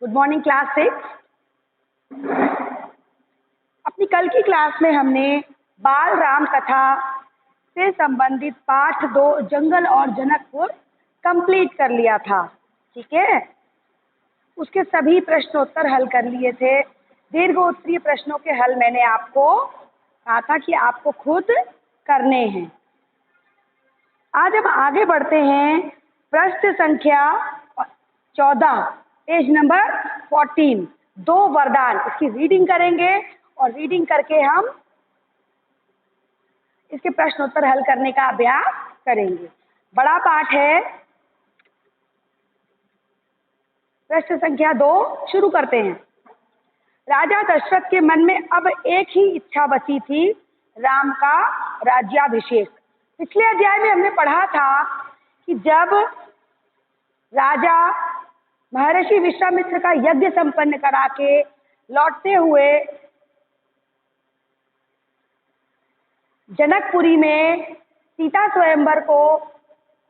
Good morning class 6। अपनी कल की क्लास में हमने बाल राम कथा से संबंधित पाठ 2 जंगल और जनकपुर कंप्लीट कर लिया था। ठीक है, उसके सभी प्रश्नोत्तर हल कर लिए थे। दीर्घ उत्तरीय प्रश्नों के हल मैंने आपको कहा था कि आपको खुद करने हैं। आज हम आगे बढ़ते हैं। पृष्ठ संख्या 14, पेज नंबर 14, 2 वरदान, इसकी रीडिंग करेंगे और रीडिंग करके हम इसके प्रश्नोत्तर हल करने का अभ्यास करेंगे। बड़ा पाठ है। पृष्ठ संख्या 2 शुरू करते हैं। राजा दशरथ के मन में अब एक ही इच्छा बची थी, राम का राज्याभिषेक। पिछले अध्याय में हमने पढ़ा था कि जब राजा महर्षि विश्वामित्र का यज्ञ संपन्न करा के लौटते हुए जनकपुरी में सीता स्वयंवर को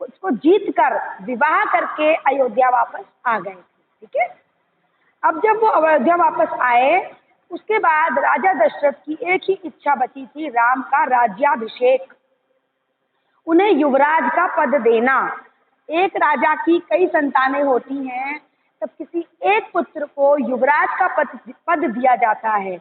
उसको जीत कर विवाह करके अयोध्या वापस आ गए थे। ठीक है, अब जब वो अयोध्या वापस आए उसके बाद राजा दशरथ की एक ही इच्छा बची थी, राम का राज्याभिषेक, उन्हें युवराज का पद देना। एक राजा की कई संतानें होती हैं, तब किसी एक पुत्र को युवराज का पद दिया जाता है।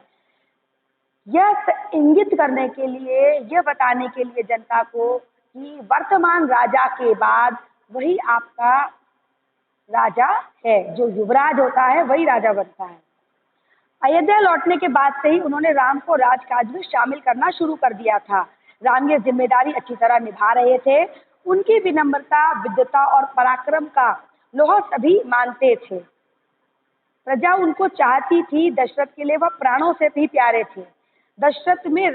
यह इंगित करने के लिए, यह बताने के लिए जनता को कि वर्तमान राजा के बाद वही आपका राजा है, जो युवराज होता है वही राजा बनता है। अयोध्या लौटने के बाद से ही उन्होंने राम को राजकाज में शामिल करना शुरू कर दिया था। राम ये जिम्मेदारी अच्छी तरह निभा रहे थे। उनकी विनम्रता, विद्वता और पराक्रम का लोहा सभी मानते थे। प्रजा उनको चाहती थी। दशरथ के लिए वह प्राणों से भी प्यारे थे। दशरथ में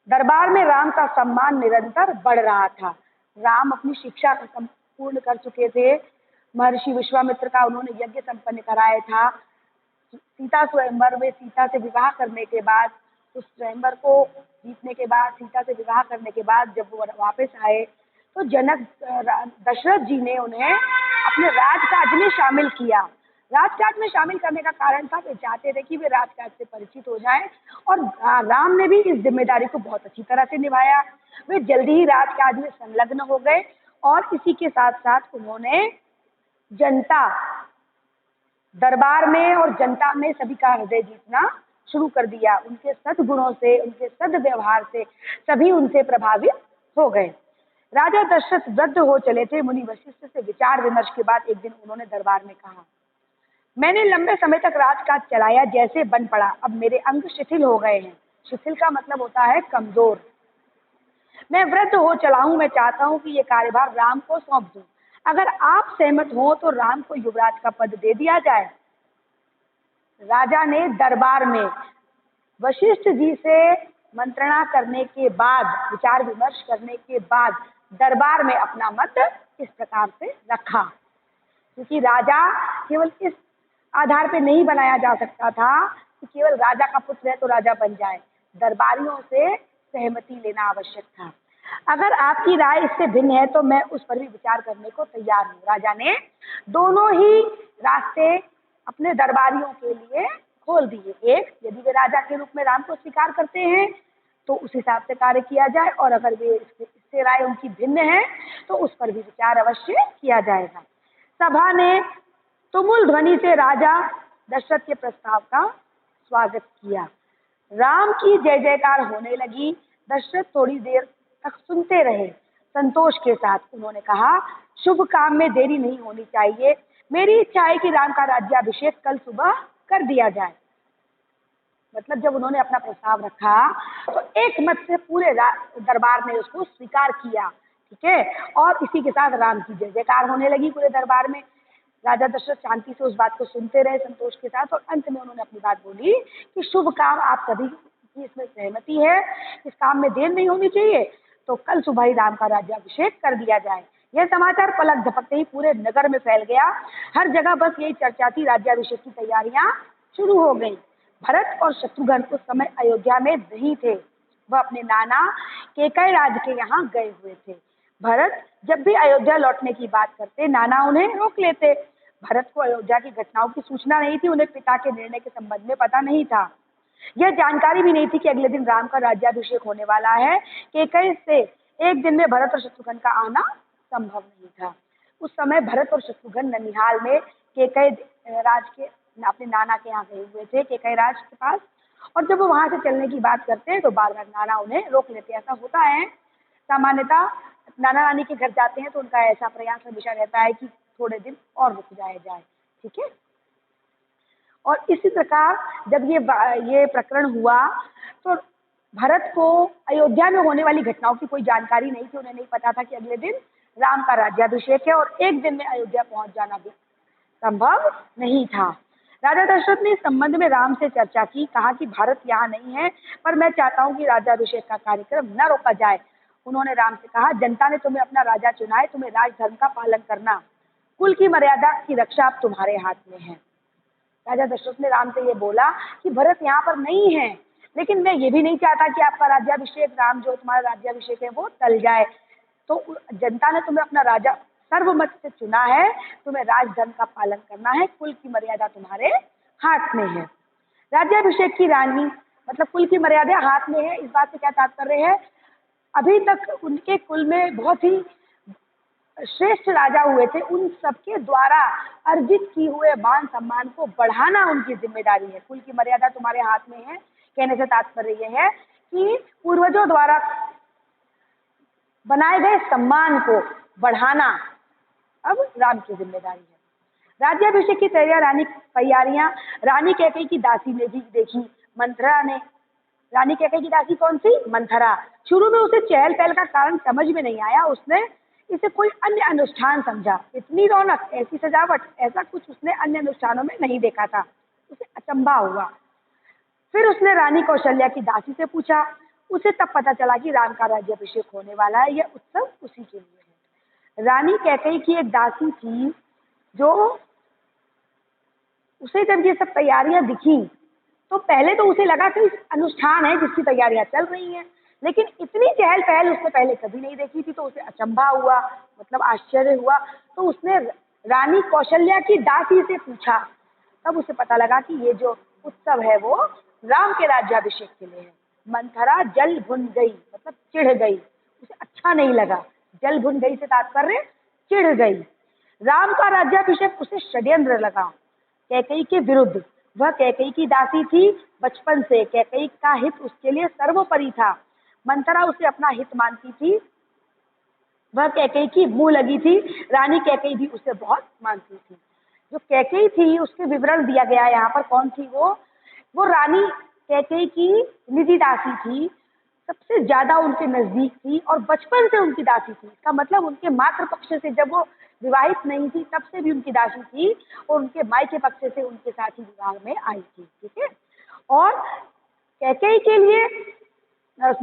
दरबार में राम का सम्मान निरंतर बढ़ रहा था। राम अपनी शिक्षा को संपूर्ण कर चुके थे। महर्षि विश्वामित्र का उन्होंने यज्ञ संपन्न कराया था। सीता स्वयंवर में सीता से विवाह करने के बाद, उस स्वयंवर को जीतने के बाद, सीता से विवाह करने के बाद जब वो वापस आए तो दशरथ जी ने उन्हें अपने राजकाज में शामिल किया। राजकाज में शामिल करने का कारण था, वे चाहते थे कि वे राजकाज से परिचित हो जाएं और राम ने भी इस जिम्मेदारी को बहुत अच्छी तरह से निभाया। वे जल्दी ही राजकाज में संलग्न हो गए और इसी के साथ साथ उन्होंने जनता, दरबार में और जनता में सभी का हृदय जीतना शुरू कर दिया। उनके सद्गुणों से, उनके सद्व्यवहार से सभी उनसे प्रभावित हो गए। राजा दशरथ वृद्ध हो चले थे। मुनि वशिष्ठ से विचार विमर्श के बाद एक दिन उन्होंने दरबार में कहा, मैंने लंबे समय तक राजकाज चलाया, जैसे बन पड़ा। अब मेरे अंग शिथिल हो गए हैं। शिथिल का मतलब होता है कमजोर। मैं वृद्ध हो चला हूं। मैं चाहता हूं कि ये कार्यभार राम को सौंप दूं। अगर आप सहमत हो तो राम को युवराज का पद दे दिया जाए। राजा ने दरबार में वशिष्ठ जी से मंत्रणा करने के बाद, विचार विमर्श करने के बाद दरबार में अपना मत इस प्रकार से रखा, क्योंकि राजा केवल इस आधार पे नहीं बनाया जा सकता था कि केवल राजा का पुत्र है तो राजा बन जाए। दरबारियों से सहमति लेना आवश्यक था। अगर आपकी राय इससे भिन्न है तो मैं उस पर भी विचार करने को तैयार हूँ। राजा ने दोनों ही रास्ते अपने दरबारियों के लिए खोल दिए। एक, यदि वे राजा के रूप में राम को स्वीकार करते हैं तो उस हिसाब से कार्य किया जाए, और अगर वे इससे राय उनकी भिन्न है तो उस पर भी विचार अवश्य किया जाएगा। सभा ने तुमुल ध्वनि से राजा दशरथ के प्रस्ताव का स्वागत किया। राम की जय जयकार होने लगी। दशरथ थोड़ी देर तक सुनते रहे। संतोष के साथ उन्होंने कहा, शुभ काम में देरी नहीं होनी चाहिए। मेरी इच्छा है कि राम का राज्याभिषेक कल सुबह कर दिया जाए। मतलब जब उन्होंने अपना प्रस्ताव रखा तो एक मत से पूरे दरबार ने उसको स्वीकार किया। ठीक है, और इसी के साथ राम की जय जयकार होने लगी पूरे दरबार में। राजा दशरथ शांति से उस बात को सुनते रहे संतोष के साथ, और अंत में उन्होंने अपनी बात बोली कि शुभ काम, आप सभी की इसमें सहमति है, इस काम में देर नहीं होनी चाहिए, तो कल सुबह ही राम का राज्याभिषेक कर दिया जाए। यह समाचार पलक झपकते ही पूरे नगर में फैल गया। हर जगह बस यही चर्चा थी। राज्याभिषेक की तैयारियां शुरू हो गई। भरत और शत्रुघ्न उस समय अयोध्या में नहीं थे। वह अपने नाना केकय राज के यहाँ गए हुए थे। भरत जब भी अयोध्या लौटने की बात करते, नाना उन्हें रोक लेते। भरत को अयोध्या की घटनाओं की सूचना नहीं थी, उन्हें पिता के निर्णय के संबंध में पता नहीं था। यह जानकारी भी नहीं थी कि अगले दिन राम का राज्याभिषेक होने वाला है। कैकेयी से एक दिन में भरत और शत्रुघ्न का आना संभव नहीं था। उस समय भरत और शत्रुघ्न ननिहाल में कैकेयी राज के अपने नाना के यहाँ गए हुए थे, कैकेयी राज के पास। और जब वो वहां से चलने की बात करते हैं तो बार बार नाना उन्हें रोक लेते हैं। ऐसा होता है सामान्यतः, नाना नानी के घर जाते हैं तो उनका ऐसा प्रयास हमेशा रहता है कि थोड़े दिन और रुक जाया जाए, ठीक है। और इसी प्रकार जब ये प्रकरण हुआ तो भरत को अयोध्या में होने वाली घटनाओं की कोई जानकारी नहीं थी। उन्हें नहीं पता था कि अगले दिन राम का राज्याभिषेक है और एक दिन में अयोध्या पहुंच जाना भी संभव नहीं था। राजा दशरथ ने इस संबंध में राम से चर्चा की, कहा कि भारत यहाँ नहीं है, पर मैं चाहता हूँ कि राज्याभिषेक का कार्यक्रम न रोका जाए। उन्होंने राम से कहा, जनता ने तुम्हें अपना राजा चुना है, तुम्हें राजधर्म का पालन करना, कुल की मर्यादा की रक्षा अब तुम्हारे हाथ में है। राजा दशरथ ने राम से ये बोला कि भरत यहाँ पर नहीं है, लेकिन मैं ये भी नहीं चाहता कि आपका राज्याभिषेक, राम जो तुम्हारा राज्याभिषेक है वो टल जाए। तो जनता ने तुम्हें अपना राजा सर्वमत से चुना है, तुम्हें राजधर्म का पालन करना है, कुल की मर्यादा तुम्हारे हाथ में है। राज्याभिषेक की रानी मतलब कुल की मर्यादा हाथ में है, इस बात से क्या तात्पर्य है? अभी तक उनके कुल में बहुत ही श्रेष्ठ राजा हुए थे, उन सबके द्वारा अर्जित किए हुए मान सम्मान को बढ़ाना उनकी जिम्मेदारी है। कुल की मर्यादा तुम्हारे हाथ में है कहने से तात्पर्य यह है कि पूर्वजों द्वारा बनाए गए सम्मान को बढ़ाना अब राम की जिम्मेदारी है। राज्याभिषेक की तैयारियां रानी कैकेयी की दासी ने भी देखी। मंथरा ने, रानी कैकेयी की दासी कौन सी? मंथरा। शुरू में उसे चहल पहल का कारण समझ में नहीं आया, उसने इसे कोई अन्य अनुष्ठान समझा। इतनी रौनक, ऐसी सजावट, ऐसा कुछ उसने अन्य अनुष्ठानों में नहीं देखा था, उसे अचंभा हुआ। फिर उसने रानी कौशल्या की दासी से पूछा, उसे तब पता चला कि राम का राज्याभिषेक होने वाला है, यह उत्सव उसी के लिए है। रानी कैकेयी की एक दासी थी जो उसे जब ये सब तैयारियां दिखी तो पहले तो उसे लगा कि अनुष्ठान है जिसकी तैयारियां चल रही हैं, लेकिन इतनी चहल पहल उसने पहले कभी नहीं देखी थी, तो उसे अचंभा हुआ, मतलब आश्चर्य हुआ। तो उसने रानी कौशल्या की दासी से पूछा, तब उसे पता लगा कि ये जो उत्सव है वो राम के राज्याभिषेक के लिए है। मंथरा जल भुन गई, मतलब चिढ़ गई, उसे अच्छा नहीं लगा। जल भुन गई से तात्पर्य चिढ़ गई। राम का राज्याभिषेक उसे षड्यंत्र लगा, कैकेयी के विरुद्ध। वह कैकेयी की दासी थी, बचपन से कैकेयी का हित उसके लिए सर्वोपरि था। मंथरा उसे अपना हित मानती थी, वह कैकेयी की मुंह लगी थी। रानी कैकेयी भी उसे बहुत मानती थी। जो कैकेयी थी उसके विवरण दिया गया है यहाँ पर। कौन थी वो रानी कैकेयी की निजी दासी थी, सबसे ज्यादा उनके नजदीक थी और बचपन से उनकी दासी थी। इसका मतलब उनके मातृ पक्ष से जब वो विवाहित नहीं थी तब से भी उनकी दासी थी, और उनके मायके पक्ष से उनके साथ ही विवाह में आई थी, ठीक है। और कैकेयी के लिए,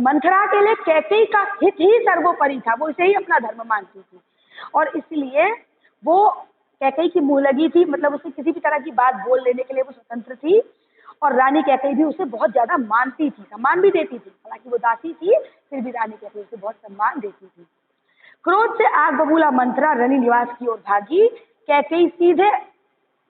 मंथरा के लिए कैकेयी का हित ही सर्वोपरि था, वो इसे ही अपना धर्म मानती थी, और इसलिए वो कैकेयी की मुंह लगी थी, मतलब उसे किसी भी तरह की बात बोल लेने के लिए वो स्वतंत्र थी। और रानी कैकेयी भी उसे बहुत ज्यादा मानती थी, सम्मान भी देती थी। हालांकि वो दासी थी, फिर भी रानी कैकेयी उसे बहुत सम्मान देती थी। क्रोध से आग बबूला मंथरा रानी निवास की ओर भागी। कैकेयी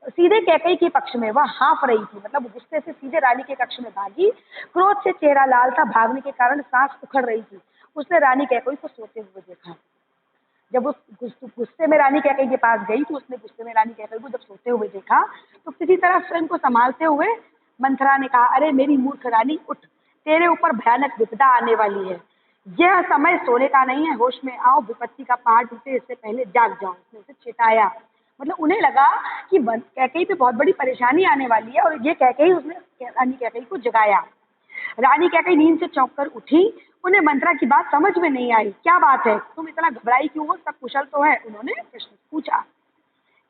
सीधे कैकेयी के पक्ष में वह हाँफ रही थी, मतलब गुस्से से सीधे रानी के कक्ष में भागी। क्रोध से चेहरा लाल था, भागने के कारण सांस उखड़ रही थी। उसने रानी कैकेयी को सोते हुए देखा। जब उस गुस्से में रानी कैकेयी के पास गई तो उसने गुस्से में रानी कैकेयी को जब सोते हुए देखा तो किसी तरह स्वयं को संभालते हुए मंथरा ने कहा, अरे मेरी मूर्ख रानी, उठ, तेरे ऊपर भयानक विपदा आने वाली है। यह समय सोने का नहीं है, होश में आओ, विपत्ति का पहाड़ टूटे इससे पहले जाग जाओ। उसने उसे चेताया। मतलब उन्हें लगा कि कैकेयी पे बहुत बड़ी परेशानी आने वाली है, और ये कैकेयी, उसने रानी कैकेयी को जगाया। रानी कैकेयी नींद से चौंक कर उठी। उन्हें मंथरा की बात समझ में नहीं आई। क्या बात है, तुम इतना घबराई क्यों हो? सब कुशल तो है? उन्होंने प्रश्न पूछा।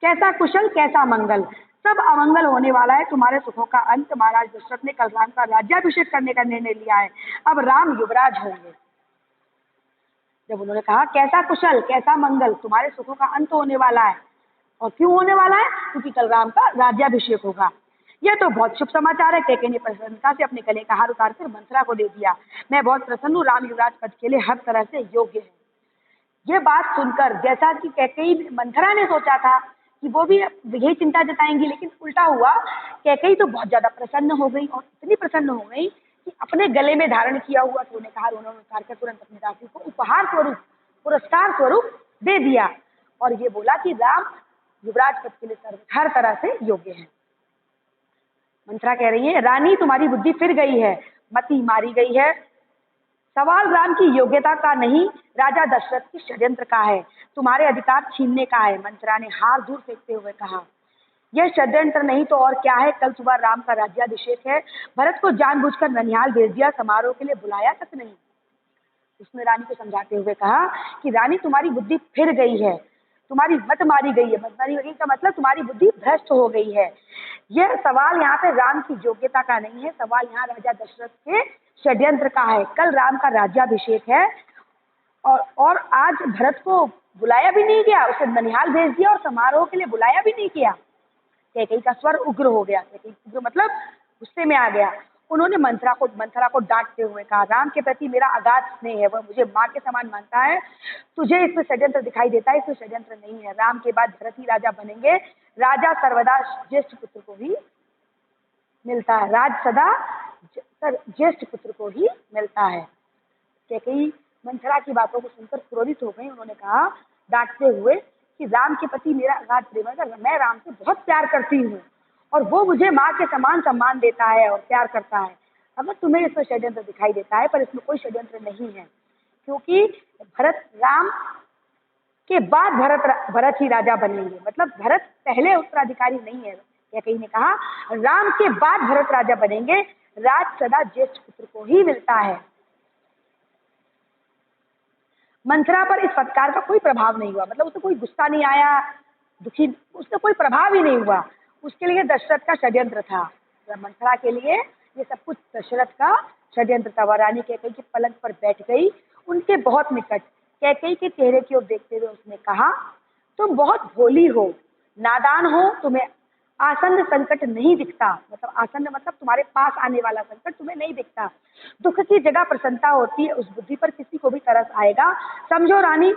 कैसा कुशल, कैसा मंगल, सब अमंगल होने वाला है। तुम्हारे सुखों का अंत। महाराज दशरथ ने कल राम का राज्याभिषेक करने का निर्णय लिया है, अब राम युवराज होंगे। जब उन्होंने कहा कैसा कुशल कैसा मंगल, तुम्हारे सुखों का अंत होने वाला है, और क्यों होने वाला है? क्योंकि कल राम का राज्याभिषेक होगा। यह तो बहुत शुभ समाचार है। कैकेयी ने प्रसन्नता से अपने गले का हार उतारकर मंथरा को दे दिया। मैं बहुत प्रसन्न हूँ, राम युवराज पद के लिए हर तरह से योग्य है। यह बात सुनकर, जैसा कि कैकेयी मंथरा ने सोचा था कि वो भी यही चिंता जताएंगी, लेकिन उल्टा हुआ, कैकेयी तो बहुत ज्यादा प्रसन्न हो गई और इतनी प्रसन्न हो गई कि अपने गले में धारण किया हुआ सोने का हार उन्होंने उतार कर तुरंत अपनी दासी को उपहार स्वरूप, पुरस्कार स्वरूप दे दिया और ये बोला कि राम युवराज पद के लिए हर तरह से योग्य है। मंथरा कह रही है, रानी तुम्हारी बुद्धि फिर गई है, मति मारी गई है। सवाल राम की योग्यता का नहीं, राजा दशरथ की षड्यंत्र का है, तुम्हारे अधिकार छीनने का है। मंथरा ने हार दूर फेंकते हुए कहा, यह षड्यंत्र नहीं तो और क्या है। कल सुबह राम का राज्याभिषेक है, भरत को जानबूझकर ननिहाल भेज दिया, समारोह के लिए बुलाया तक नहीं। उसने रानी को समझाते हुए कहा कि रानी तुम्हारी बुद्धि फिर गई है, तुम्हारी मत मारी गई है। मत मारी गई का मतलब तुम्हारी बुद्धि भ्रष्ट हो गई है। यह सवाल यहाँ पे राम की योग्यता का नहीं है, सवाल यहाँ राजा दशरथ के षड्यंत्र का है। कल राम का राज्याभिषेक है और आज भरत को बुलाया भी नहीं गया, उसे ननिहाल भेज दिया और समारोह के लिए बुलाया भी नहीं किया। कैकेयी का स्वर उग्र हो गया, कैकेयी उग्र मतलब गुस्से में आ गया। उन्होंने मंथरा को डांटते हुए कहा, राम के प्रति मेरा अगाध स्नेह है, वह मुझे माँ के समान मानता है, तुझे इसमें षड्यंत्र दिखाई देता है, इसमें षड्यंत्र नहीं है। राम के बाद भरत ही राजा बनेंगे, राजा सर्वदा ज्येष्ठ पुत्र को ही मिलता है, राज सदा ज्येष्ठ पुत्र को ही मिलता है। कैकेयी मंथरा की बातों को सुनकर क्रोधित हो गई। उन्होंने कहा डांटते हुए कि राम के प्रति मेरा अगाध प्रेम है, मैं राम से बहुत प्यार करती हूँ और वो मुझे माँ के समान सम्मान देता है और प्यार करता है। अगर तुम्हें इसमें षड्यंत्र दिखाई देता है, पर इसमें कोई षड्यंत्र नहीं है, क्योंकि भरत राम के बाद भरत ही राजा बनेंगे, मतलब भरत पहले उत्तराधिकारी नहीं है। कैकेयी ने कहा राम के बाद भरत राजा बनेंगे, राज सदा ज्येष्ठ पुत्र को ही मिलता है। मंथरा पर इस फटकार का कोई प्रभाव नहीं हुआ, मतलब उसे कोई गुस्सा नहीं आया, दुखी, उससे कोई प्रभाव ही नहीं हुआ। उसके लिए दशरथ का षड्यंत्र था, मंथरा के लिए ये सब कुछ दशरथ का षड्यंत्र था। वह रानी कैकेयी के पलंग पर बैठ गई, उनके बहुत निकट। कैकेयी के चेहरे की ओर देखते हुए उसने कहा, तुम बहुत भोली हो, नादान हो, तुम्हें आसन्न संकट नहीं दिखता, मतलब आसन्न मतलब तुम्हारे पास आने वाला संकट तुम्हें नहीं दिखता। दुख की जगह प्रसन्नता होती है, उस बुद्धि पर किसी को भी तरस आएगा। समझो रानी,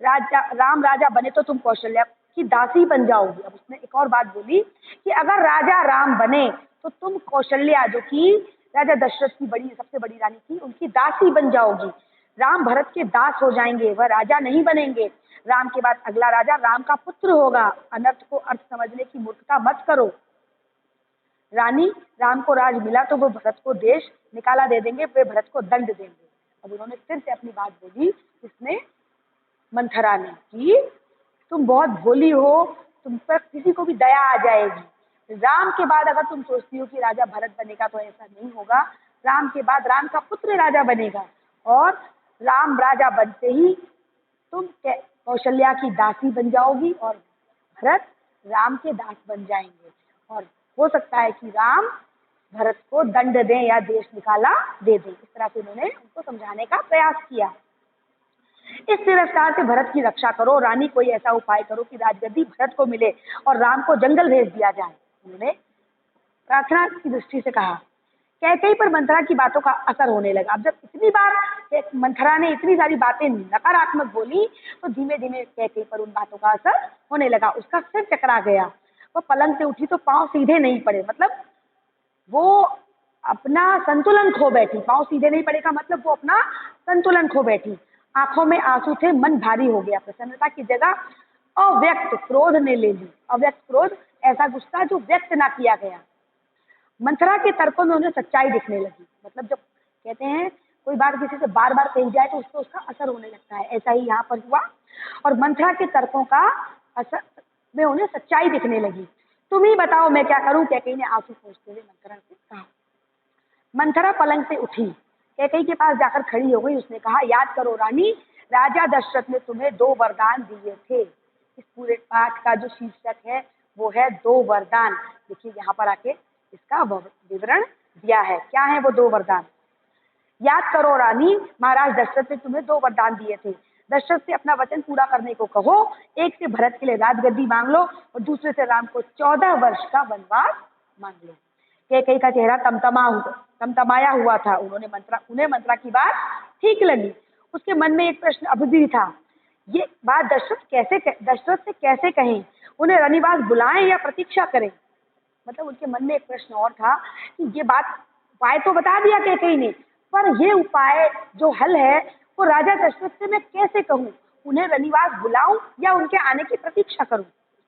राम राजा बने तो तुम कौशल्या की दासी बन जाओगी। अब उसने एक और बात बोली कि अगर राजा राम बने तो तुम कौशल्या, जो कि राजा दशरथ की सबसे बड़ी रानी थी, उनकी दासी बन जाओगी। राम भरत के दास हो जाएंगे, वह राजा नहीं बनेंगे। राम के बाद अगला राजा राम का पुत्र होगा। अनर्थ को अर्थ समझने की मूर्खता मत करो। रानी, राम को राज मिला तो वो भरत को देश निकाला दे देंगे, वे भरत को दंड देंगे। अब उन्होंने फिर से अपनी बात बोली इसने, मंथरा ने, कि तुम बहुत भोली हो, तुम पर किसी को भी दया आ जाएगी। राम के बाद अगर तुम सोचती हो कि राजा भरत बनेगा तो ऐसा नहीं होगा। राम के बाद राम का पुत्र राजा बनेगा और राम राजा बनते ही तुम कौशल्या की दासी बन जाओगी और भरत राम के दास बन जाएंगे। और हो सकता है कि राम भरत को दंड दें या देश निकाला दे दें। इस तरह से उन्होंने उनको समझाने का प्रयास किया। इस तिरस्कार से भरत की रक्षा करो, रानी कोई ऐसा उपाय करो कि राजगद्दी भरत को मिले और राम को जंगल भेज दिया जाए। उन्होंने प्रार्थना की दृष्टि से कहा। कैकेयी पर मंथरा की बातों का असर होने लगा। अब जब इतनी बार मंथरा ने इतनी सारी बातें नकारात्मक बोली तो धीमे धीमे कैकेयी पर उन बातों का असर होने लगा। उसका सिर चकरा गया, वो पलंग से उठी तो पांव सीधे नहीं पड़े, मतलब वो अपना संतुलन खो बैठी। पांव सीधे नहीं पड़े का मतलब वो अपना संतुलन खो बैठी। आंखों में आंसू थे, मन भारी हो गया। प्रसन्नता की जगह अव्यक्त क्रोध ने ले ली। अव्यक्त क्रोध, ऐसा गुस्सा जो व्यक्त ना किया गया। मंथरा के तर्कों में उन्हें सच्चाई दिखने लगी। मतलब जब कहते हैं कोई बात किसी से बार बार कही जाए तो उसको उसका असर होने लगता है, ऐसा ही यहाँ पर हुआ। और मंथरा के तर्कों का असर में उन्हें सच्चाई दिखने लगी। तुम ही बताओ मैं क्या करूं, कैकेयी ने आंसू पोंछते हुए मंथरा से कहा। मंथरा पलंग से उठी, कैकेयी के पास जाकर खड़ी हो गई। उसने कहा, याद करो रानी, राजा दशरथ ने तुम्हें 2 वरदान दिए थे। इस पूरे पाठ का जो शीर्षक है वो है 2 वरदान। देखिए यहाँ पर आके इसका विवरण दिया है। क्या है वो 2 वरदान? याद करो रानी, महाराज दशरथ ने तुम्हें 2 वरदान दिए थे। दशरथ से अपना वचन पूरा करने को कहो। एक से भरत के लिए राजगद्दी मांग लो और दूसरे से राम को 14 वर्ष का वनवास मांग लो। कैकेयी का चेहरा तमतमाया हुआ था। उन्हें मंथरा की बात ठीक लगी। उसके मन में एक प्रश्न अभी भी था, ये बात दशरथ से कैसे कहें। उन्हें रनिवास बुलाएं या प्रतीक्षा करें। मतलब उनके मन में एक प्रश्न और था कि ये बात, उपाय तो बता दिया कैकेयी ने, पर ये उपाय जो हल है वो राजा दशरथ से मैं कैसे कहूँ, उन्हें रनिवास बुलाऊं या उनके आने की प्रतीक्षा करूं।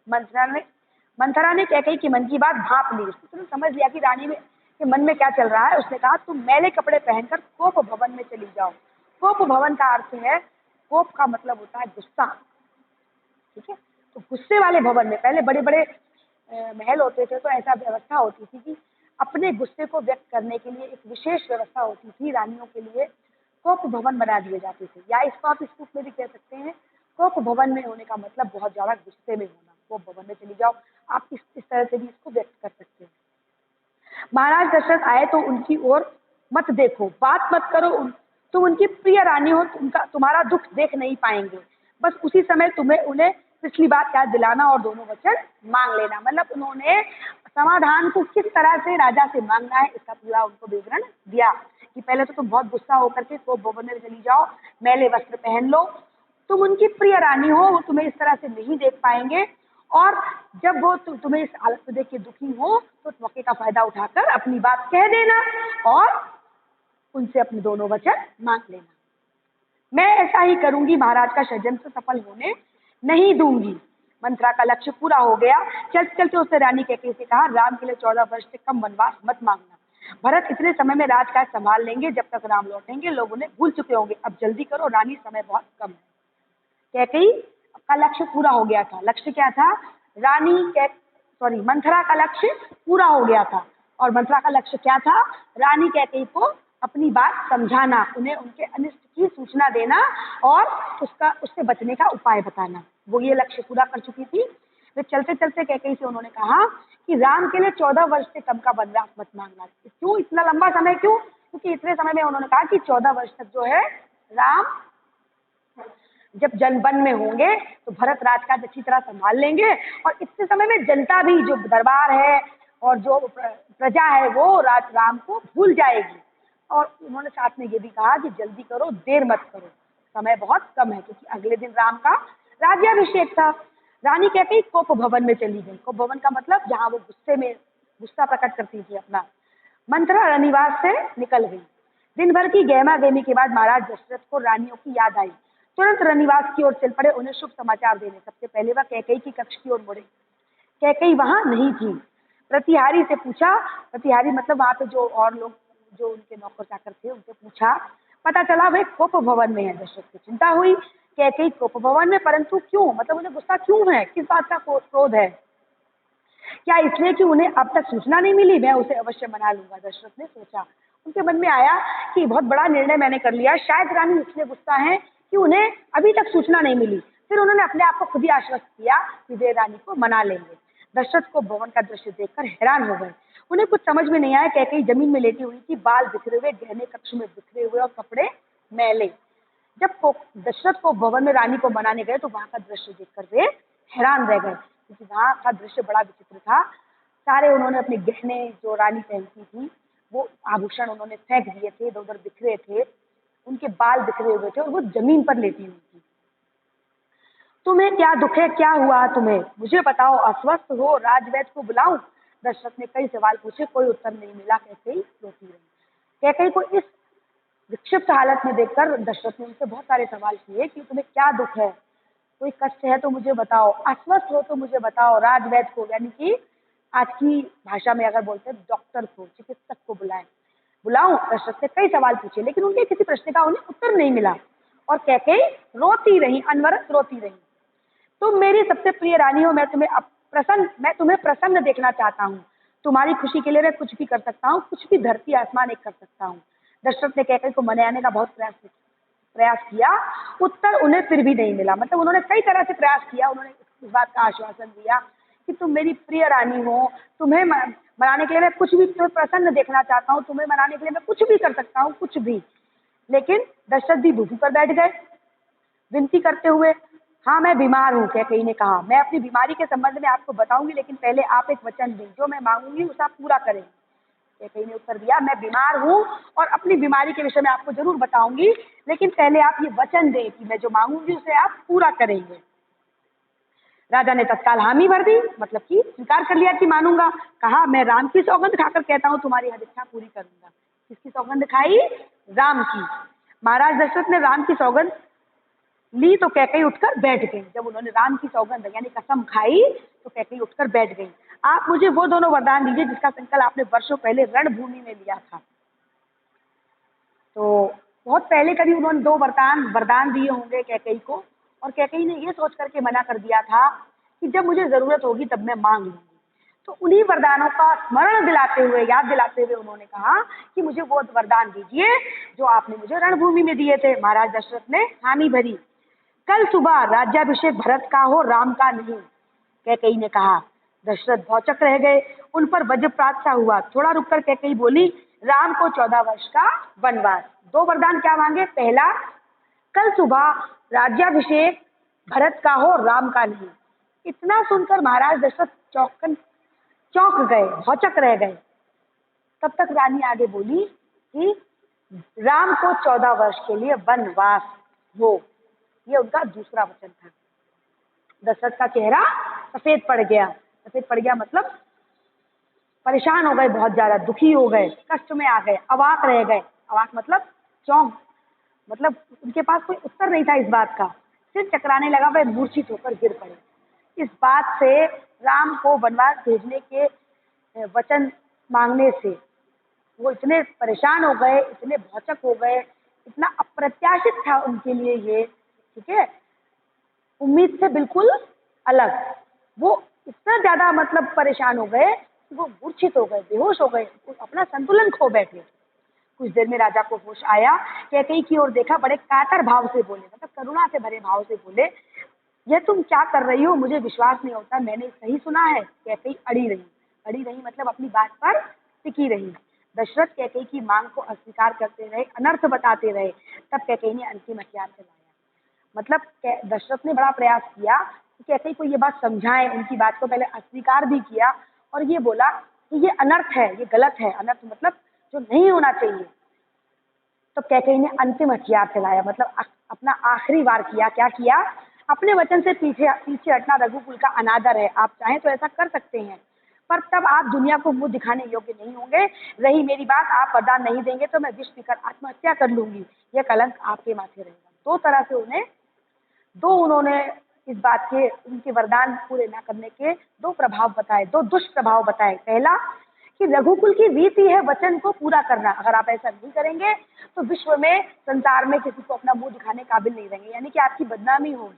मंथरा ने कैकेयी के मन की बात भांप ली। उसने तुरंत समझ लिया कि रानी में के मन में क्या चल रहा है। उसने कहा, तुम मैले कपड़े पहनकर कोप भवन में चली जाओ। कोप भवन का अर्थ है, कोप का मतलब होता है गुस्सा, ठीक है। तो गुस्से वाले भवन में, पहले बड़े बड़े महल होते थे तो ऐसा व्यवस्था होती थी कि अपने गुस्से को व्यक्त करने के लिए एक विशेष व्यवस्था होती थी। रानियों के लिए कोप भवन बना दिए जाते थे, या इसको आप इस रूप में भी कह सकते हैं, कोप भवन में होने का मतलब बहुत ज्यादा गुस्से में होना। कोप भवन में चली जाओ, आप इस तरह से भी इसको व्यक्त कर सकते हैं। महाराज दशरथ आए तो उनकी ओर मत देखो, बात मत करो, तुम उनकी प्रिय रानी हो, तुम्हारा दुख देख नहीं पाएंगे। बस उसी समय तुम्हें उन्हें पिछली बात याद दिलाना और दोनों वचन मांग लेना। मतलब उन्होंने समाधान को किस तरह से राजा से मांगना है इसका पूरा उनको विवरण दिया कि पहले तो तुम बहुत गुस्सा होकर के कोप भवन में चली जाओ, मैले वस्त्र पहन लो, तुम उनकी प्रिय रानी हो, वो तुम्हें इस तरह से नहीं देख पाएंगे, और जब वो तुम्हें इस हालत में देख के दुखी हो तो मौके का फायदा उठाकर अपनी बात कह देना और उनसे अपने दोनों वचन मांग लेना। मैं ऐसा ही करूंगी, महाराज का षड्यंत्र सफल होने नहीं दूंगी। मंत्रा का लक्ष्य पूरा हो गया। चलते चलते उसने रानी कैकेयी से कहा, राम के लिए 14 वर्ष से कम वनवास मत मांगना। भरत इतने समय में राजकाज संभाल लेंगे, जब तक राम लौटेंगे लोग उन्हें भूल चुके होंगे। अब जल्दी करो रानी, समय बहुत कम है। कैकेयी का लक्ष्य पूरा हो गया था। लक्ष्य क्या था? मंथरा का लक्ष्य पूरा हो गया था, और मंथरा का लक्ष्य क्या था? रानी कैकेयी को अपनी बात समझाना, उन्हें उनके अनिष्ट की सूचना देना और उससे बचने का उपाय बताना। वो ये लक्ष्य पूरा कर चुकी थी। वे चलते चलते कैकेयी से उन्होंने कहा कि राम के लिए 14 वर्ष से कम का वनवास मत मांगना। क्यों इतना लंबा समय? क्यों? क्योंकि इतने समय में उन्होंने कहा कि 14 वर्ष तक जो है राम जब जनवन में होंगे तो भरत राजकाज अच्छी तरह संभाल लेंगे, और इतने समय में जनता भी, जो दरबार है और जो प्रजा है, वो राम को भूल जाएगी। और उन्होंने साथ में ये भी कहा कि जल्दी करो, देर मत करो, समय बहुत कम है, क्योंकि अगले दिन राम का राज्याभिषेक था। रानी कैकेयी कोप भवन में चली गई। कोप भवन का मतलब जहाँ वो गुस्सा प्रकट करती थी अपना। मंथरा रनिवास से निकल गई। दिन भर की गहमा गहमी के बाद महाराज दशरथ को रानियों की याद आई। तुरंत रनिवास की ओर चल पड़े उन्हें शुभ समाचार देने। सबसे पहले वह कैकेयी की कक्ष की ओर मुड़े। कैकेयी वहां नहीं थी। प्रतिहारी से पूछा, प्रतिहारी मतलब वहां पे जो और लोग जो उनके नौकर चाकर थे उनसे पूछा, पता चला वे कोप भवन में है। दशरथ को चिंता हुई, कैकेयी कोप भवन में, परंतु क्यों? मतलब उन्हें गुस्सा क्यों है? किस बात का क्रोध है? क्या इसलिए कि उन्हें अब तक सूचना नहीं मिली? मैं उसे अवश्य मना लूंगा। दशरथ ने सोचा। उनके मन में आया कि बहुत बड़ा निर्णय मैंने कर लिया, शायद रानी इसलिए गुस्सा है कि उन्हें अभी तक सूचना नहीं मिली। फिर उन्होंने अपने आप को खुद ही आश्वस्त किया कि वे रानी को मना लेंगे। दशरथ को भवन का दृश्य देखकर हैरान हो गए। उन्हें कुछ समझ में नहीं आया। कैकेयी जमीन में लेटी हुई थी, बाल बिखरे हुए, गहने कक्ष में बिखरे हुए और कपड़े मैले। जब दशरथ को भवन में रानी को मनाने गए तो वहां का दृश्य देखकर वे हैरान रह गए, क्योंकि वहां का दृश्य बड़ा विचित्र था। सारे उन्होंने अपने गहने, जो रानी पहनती थी, वो आभूषण उन्होंने फेंक दिए थे, इधर उधर बिखरे थे, उनके बाल बिखरे हुए थे और वो जमीन पर लेटी हुई थी। तुम्हें क्या दुख है? क्या हुआ तुम्हें? मुझे बताओ, अस्वस्थ हो? राजवैद्य को बुलाऊं? दशरथ ने कई सवाल पूछे, कोई उत्तर नहीं मिला। कैकेयी रोती रही। कैकेयी को इस विक्षिप्त हालत में देखकर दशरथ ने उनसे बहुत सारे सवाल किए कि तुम्हें क्या दुख है, कोई कष्ट है तो मुझे बताओ, अस्वस्थ हो तो मुझे बताओ। राजवैद्य को, यानी कि आज की भाषा में अगर बोलते हैं डॉक्टर को, चिकित्सक को बुलाऊं? दशरथ ने कई सवाल पूछे, लेकिन उनके किसी प्रश्न का उन्हें उत्तर नहीं मिला और कैकेयी रोती रही, अनवरत रोती रही। तुम मेरी सबसे प्रिय रानी हो, मैं तुम्हें प्रसन्न देखना चाहता हूँ। तुम्हारी खुशी के लिए मैं कुछ भी कर सकता हूँ, कुछ भी धरती आसमान एक कर सकता हूँ। दशरथ ने कैकेयी को मनाने का बहुत प्रयास किया, उत्तर उन्हें फिर भी नहीं मिला। मतलब उन्होंने कई तरह से प्रयास किया, उन्होंने इस बात का आश्वासन दिया कि तुम मेरी प्रिय रानी हो, तुम्हें मनाने के लिए मैं कुछ भी, तुम्हें प्रसन्न देखना चाहता हूँ, तुम्हें मनाने के लिए मैं कुछ भी कर सकता हूँ, कुछ भी। लेकिन दशरथ भी भूमि पर बैठ गए विनती करते हुए। हाँ, मैं बीमार हूँ, कैकेयी ने कहा। मैं अपनी बीमारी के संबंध में आपको बताऊंगी, लेकिन पहले आप एक वचन दें, जो मैं मांगूंगी उसे आप पूरा करेंगे। कैकेयी ने उत्तर दिया, मैं बीमार हूँ और अपनी बीमारी के विषय में आपको जरूर बताऊंगी, लेकिन पहले आप ये वचन दें कि मैं जो मांगूंगी उसे आप पूरा करेंगे। राजा ने तत्काल हामी भर दी, मतलब कि स्वीकार कर लिया कि मानूंगा। कहा मैं राम की सौगंध खाकर कहता हूँ तुम्हारी हर इच्छा पूरी करूंगा। किसकी सौगंध खाई? राम की। महाराज दशरथ ने राम की सौगंध ली तो कैकेयी उठकर बैठ गई। जब उन्होंने राम की सौगंध यानी कसम खाई तो कैकेयी उठकर बैठ गई। आप मुझे वो दोनों वरदान दीजिए जिसका संकल्प आपने वर्षों पहले रणभूमि में लिया था। तो बहुत पहले कभी उन्होंने दो वरदान दिए होंगे कैकेयी को, और कैकेयी ने ये सोच करके मना कर दिया था कि जब मुझे जरूरत होगी तब मैं मांग लूंगी। तो उन्हीं वरदानों का स्मरण दिलाते हुए, याद दिलाते हुए उन्होंने कहा कि मुझे वो वरदान दीजिए जो आपने मुझे रणभूमि में दिए थे। महाराज दशरथ ने हामी भरी। कल सुबह राज्याभिषेक भरत का हो, राम का नहीं, कैकेयी ने कहा। दशरथ भौचक रह गए, उन पर वज्रपात सा हुआ। थोड़ा रुककर कैकेयी बोली, राम को 14 वर्ष का वनवास। दो वरदान क्या मांगे? पहला, कल सुबह राज्याभिषेक भरत का हो, राम का नहीं। इतना सुनकर महाराज दशरथ चौंक गए, भौचक रह गए। तब तक रानी आगे बोली कि राम को 14 वर्ष के लिए वनवास हो, ये उनका दूसरा वचन था। दशरथ का चेहरा सफेद पड़ गया। सफेद पड़ गया मतलब परेशान हो गए, बहुत ज्यादा दुखी हो गए, कष्ट में आ गए, अवाक रह गए। अवाक मतलब चौंक, मतलब उनके पास कोई उत्तर नहीं था इस बात का। सिर चकराने लगा, वह मूर्छित होकर गिर पड़े। इस बात से, राम को वनवास भेजने के वचन मांगने से वो इतने परेशान हो गए, इतने भौचक हो गए, इतना अप्रत्याशित था उनके लिए ये, ठीक है, उम्मीद से बिल्कुल अलग। वो इतना ज्यादा मतलब परेशान हो गए कि वो मूर्छित हो गए, बेहोश हो गए, अपना संतुलन खो बैठे। कुछ देर में राजा को होश आया, कैकेयी की ओर देखा, बड़े कातर भाव से बोले, मतलब करुणा से भरे भाव से बोले, यह तुम क्या कर रही हो? मुझे विश्वास नहीं होता, मैंने सही सुना है? कैकेयी अड़ी रही। अड़ी रही मतलब अपनी बात पर टिकी रही। दशरथ कैकेयी की मांग को अस्वीकार करते रहे, अनर्थ बताते रहे। तब कैकेयी ने अंतिम हथियार चलाया। मतलब दशरथ ने बड़ा प्रयास किया कि कैकेयी को ये बात समझाएं, उनकी बात को पहले अस्वीकार भी किया और ये बोला कि ये अनर्थ है, ये गलत है। अनर्थ मतलब जो नहीं होना चाहिए। तो कैकेयी ने अंतिम हथियार चलाया, मतलब अपना आखिरी वार किया। क्या किया? अपने वचन से पीछे हटना रघुकुल का अनादर है। आप चाहें तो ऐसा कर सकते हैं, पर तब आप दुनिया को मुंह दिखाने योग्य नहीं होंगे। रही मेरी बात, आप वरदान नहीं देंगे तो मैं विष पीकर आत्महत्या कर लूंगी। यह कलंक आपके माथे रहेगा। दो तरह से उन्होंने इस बात के, उनके वरदान पूरे न करने के दो प्रभाव बताए, दो दुष्प्रभाव बताए। पहला कि रघुकुल की रीति है वचन को पूरा करना। अगर आप ऐसा नहीं करेंगे तो विश्व में, संसार में किसी को अपना मुंह दिखाने काबिल नहीं रहेंगे, यानी कि आपकी बदनामी होगी।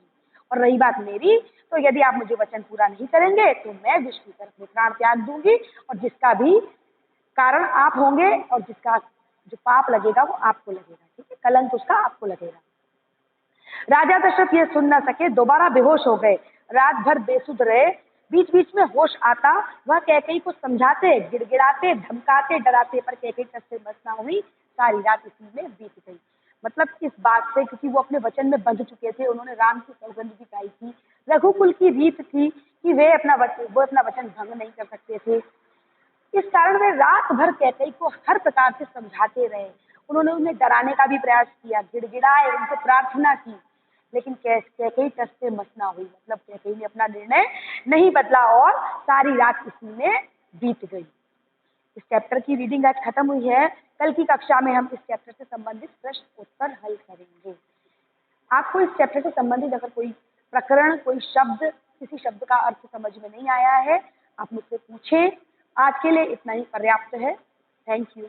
और रही बात मेरी, तो यदि आप मुझे वचन पूरा नहीं करेंगे तो मैं विष पीकर अपने प्राण त्याग दूंगी, और जिसका भी कारण आप होंगे और जिसका जो पाप लगेगा वो आपको लगेगा, ठीक है, कलंक उसका आपको लगेगा। राजा दशरथ ये सुन न सके, दोबारा बेहोश हो गए। रात भर बेसुध रहे। बीच बीच में होश आता, वह कैकेयी को समझाते, गिड़गिड़ाते, धमकाते, डराते, पर कैकेयी टस से मस ना हुई। सारी रात इसी में बीत गई। मतलब इस बात से, क्योंकि वो अपने वचन में बंध चुके थे, उन्होंने राम की सौगंध भी खाई थी, रघुकुल की रीत थी कि वो अपना वचन भंग नहीं कर सकते थे। इस कारण वे रात भर कैकेयी को हर प्रकार से समझाते रहे। उन्होंने उन्हें डराने का भी प्रयास किया, गिड़गिड़ाए, उनसे प्रार्थना की, लेकिन कैकेयी टस से मस ना हुई। मतलब कैकेयी ने अपना निर्णय नहीं बदला और सारी रात इसी में बीत गई। इस चैप्टर की रीडिंग आज खत्म हुई है। कल की कक्षा में हम इस चैप्टर से संबंधित प्रश्न उत्तर हल करेंगे। आपको इस चैप्टर से संबंधित अगर कोई प्रकरण, कोई शब्द, किसी शब्द का अर्थ समझ में नहीं आया है, आप मुझसे पूछें। आज के लिए इतना ही पर्याप्त है। Thank you.